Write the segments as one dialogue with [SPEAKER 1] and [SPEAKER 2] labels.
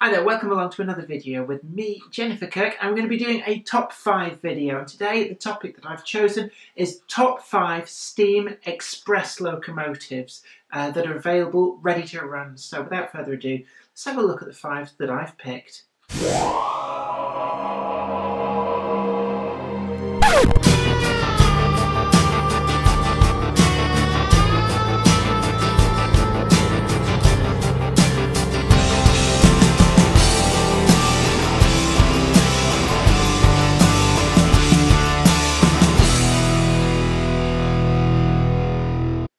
[SPEAKER 1] Hi there, welcome along to another video with me, Jennifer Kirk. I'm going to be doing a top 5 video, and today the topic that I've chosen is top 5 steam express locomotives that are available, ready to run. So without further ado, let's have a look at the 5 that I've picked.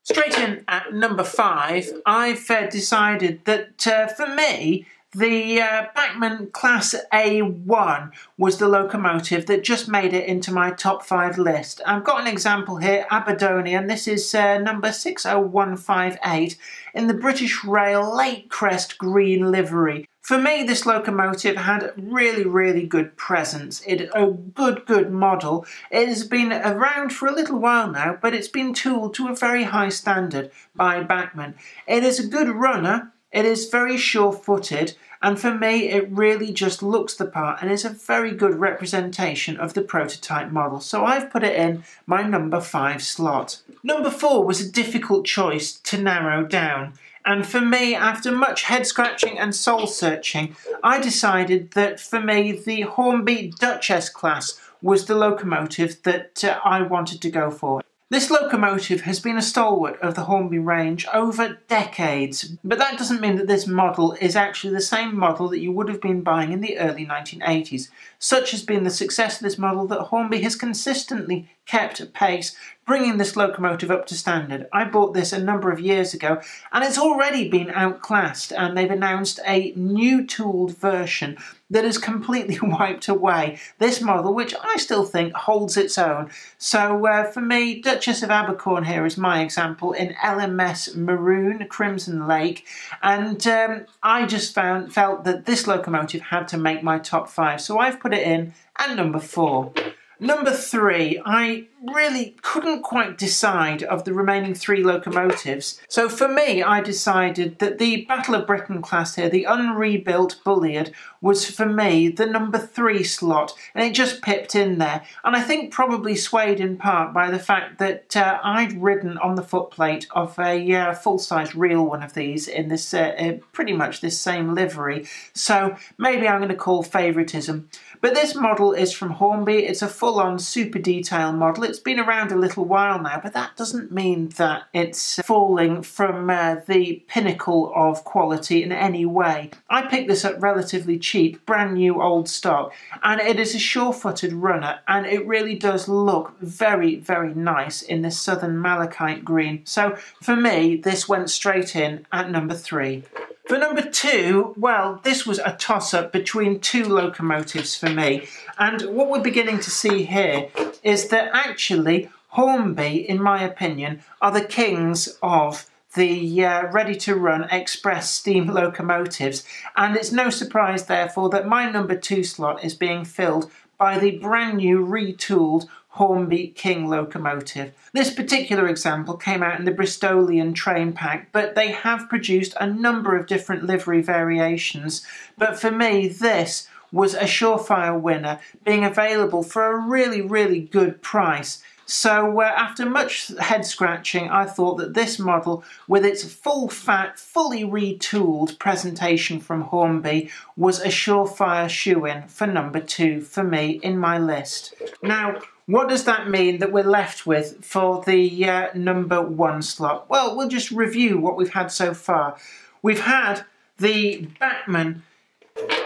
[SPEAKER 1] Straight in at number 5, I've decided that for me, the Backman Class A1 was the locomotive that just made it into my top 5 list. I've got an example here, Aberdonian. This is number 60158 in the British Rail Lake Crest green livery. For me, this locomotive had really good presence. It's a good model. It has been around for a little while now, but it's been tooled to a very high standard by Backman. It is a good runner, it is very sure-footed, and for me it really just looks the part and is a very good representation of the prototype model. So I've put it in my number 5 slot. Number 4 was a difficult choice to narrow down. And for me, after much head scratching and soul searching, I decided that for me the Hornby Duchess class was the locomotive that I wanted to go for. This locomotive has been a stalwart of the Hornby range over decades, but that doesn't mean that this model is actually the same model that you would have been buying in the early 1980s. Such has been the success of this model that Hornby has consistently kept pace, bringing this locomotive up to standard. I bought this a number of years ago and it's already been outclassed, and they've announced a new tooled version that has completely wiped away this model, which I still think holds its own. So for me, Duchess of Abercorn here is my example in LMS Maroon Crimson Lake, and I just felt that this locomotive had to make my top 5, so I've put it in at number 4. Number 3, I really couldn't quite decide of the remaining 3 locomotives. So for me, I decided that the Battle of Britain class here, the unrebuilt Bulliard, was for me the number 3 slot, and it just pipped in there. And I think probably swayed in part by the fact that I'd ridden on the footplate of a full-size real one of these in this pretty much this same livery. So maybe I'm going to call favouritism. But this model is from Hornby. It's a full-on super detail model. It's been around a little while now, but that doesn't mean that it's falling from the pinnacle of quality in any way. I picked this up relatively cheap, brand new old stock, and it is a sure-footed runner, and it really does look very nice in this southern malachite green. So for me, this went straight in at number 3. For number 2, well, this was a toss-up between 2 locomotives for me, and what we're beginning to see here is that actually Hornby, in my opinion, are the kings of the ready-to-run express steam locomotives, and it's no surprise therefore that my number 2 slot is being filled by the brand new retooled Hornby King locomotive. This particular example came out in the Bristolian train pack, but they have produced a number of different livery variations. But for me, this was a surefire winner, being available for a really good price. So after much head scratching, I thought that this model, with its full fat, fully retooled presentation from Hornby, was a surefire shoe-in for number 2 for me in my list. Now, what does that mean that we're left with for the number 1 slot? Well, we'll just review what we've had so far. We've had the Backman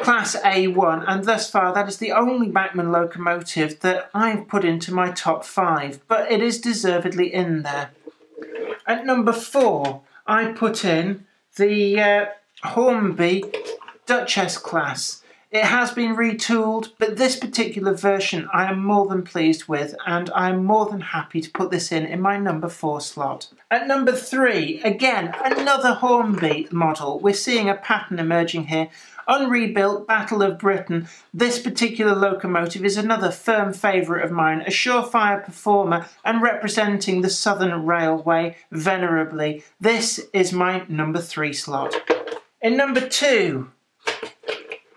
[SPEAKER 1] Class A1, and thus far that is the only Backman locomotive that I've put into my top 5, but it is deservedly in there. At number 4, I put in the Hornby Duchess class. It has been retooled, but this particular version I am more than pleased with, and I'm more than happy to put this in my number 4 slot. At number 3, again, another Hornby model. We're seeing a pattern emerging here. Unrebuilt Battle of Britain. This particular locomotive is another firm favourite of mine, a surefire performer and representing the Southern Railway venerably. This is my number 3 slot. In number 2,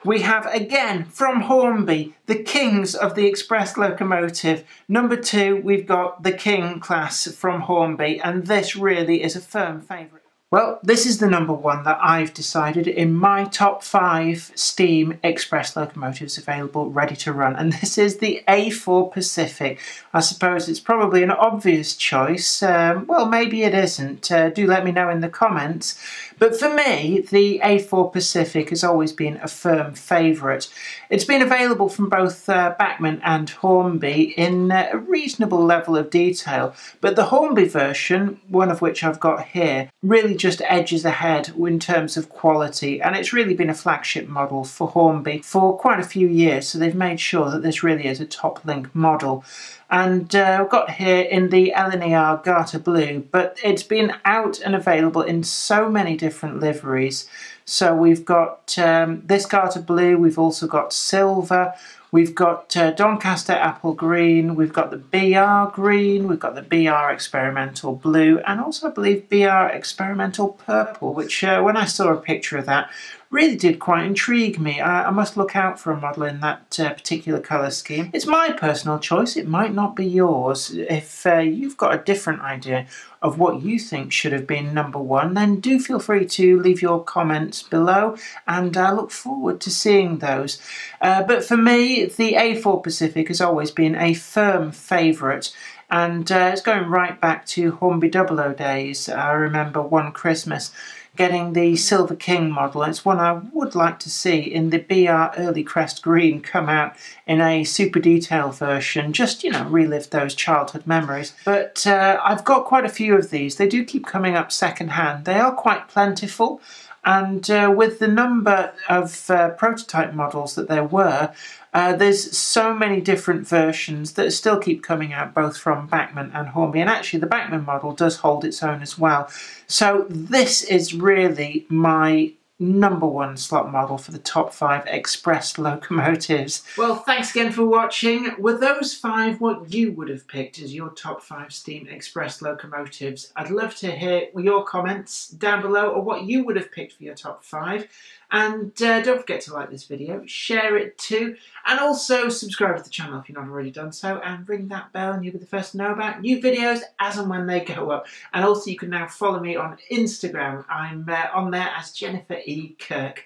[SPEAKER 1] We have, again, from Hornby, the kings of the express locomotive. Number 2, we've got the King class from Hornby, and this really is a firm favourite. Well, this is the number 1 that I've decided in my top 5 steam express locomotives available, ready to run, and this is the A4 Pacific. I suppose it's probably an obvious choice. Well, maybe it isn't. Do let me know in the comments. But for me, the A4 Pacific has always been a firm favourite. It's been available from both Backman and Hornby in a reasonable level of detail, but the Hornby version, one of which I've got here, really just edges ahead in terms of quality, and it's really been a flagship model for Hornby for quite a few years, so they've made sure that this really is a top-link model. And I've got here in the LNER Garter Blue, but it's been out and available in so many different liveries. So we've got this Garter Blue, we've also got Silver, we've got Doncaster Apple Green, we've got the BR Green, we've got the BR Experimental Blue, and also I believe BR Experimental Purple, which when I saw a picture of that, really did quite intrigue me. I must look out for a model in that particular colour scheme. It's my personal choice, it might not be yours. If you've got a different idea of what you think should have been number 1, then do feel free to leave your comments below, and I look forward to seeing those. But for me, the A4 Pacific has always been a firm favourite, and it's going right back to Hornby 00 days. I remember one Christmas getting the Silver King model. It's one I would like to see in the BR Early Crest Green come out in a super detail version, just, you know, relive those childhood memories. But I've got quite a few of these. They do keep coming up second hand. They are quite plentiful, and with the number of prototype models that there were, there's so many different versions that still keep coming out, both from Backman and Hornby, and actually the Backman model does hold its own as well. So this is really my number 1 slot model for the top 5 express locomotives. Well, thanks again for watching. Were those 5 what you would have picked as your top 5 steam express locomotives? I'd love to hear your comments down below, or what you would have picked for your top 5. And don't forget to like this video, share it too, and also subscribe to the channel if you've not already done so, and ring that bell and you'll be the first to know about new videos as and when they go up. And also you can now follow me on Instagram. I'm on there as Jennifer E. Kirk.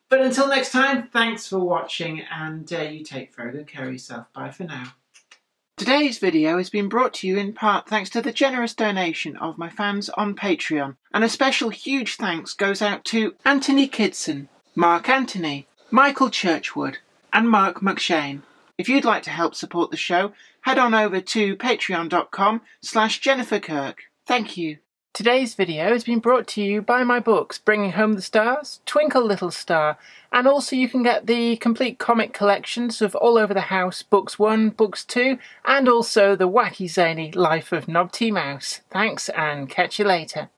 [SPEAKER 1] But until next time, thanks for watching, and you take very good care of yourself. Bye for now. Today's video has been brought to you in part thanks to the generous donation of my fans on Patreon, and a special huge thanks goes out to Anthony Kidson, Mark Anthony, Michael Churchwood, and Mark McShane. If you'd like to help support the show, head on over to patreon.com/Jennifer Kirk. Thank you. Today's video has been brought to you by my books, Bringing Home the Stars, Twinkle Little Star, and also you can get the complete comic collections of All Over the House, Books 1, Books 2, and also the wacky zany Life of Knob T Mouse. Thanks, and catch you later.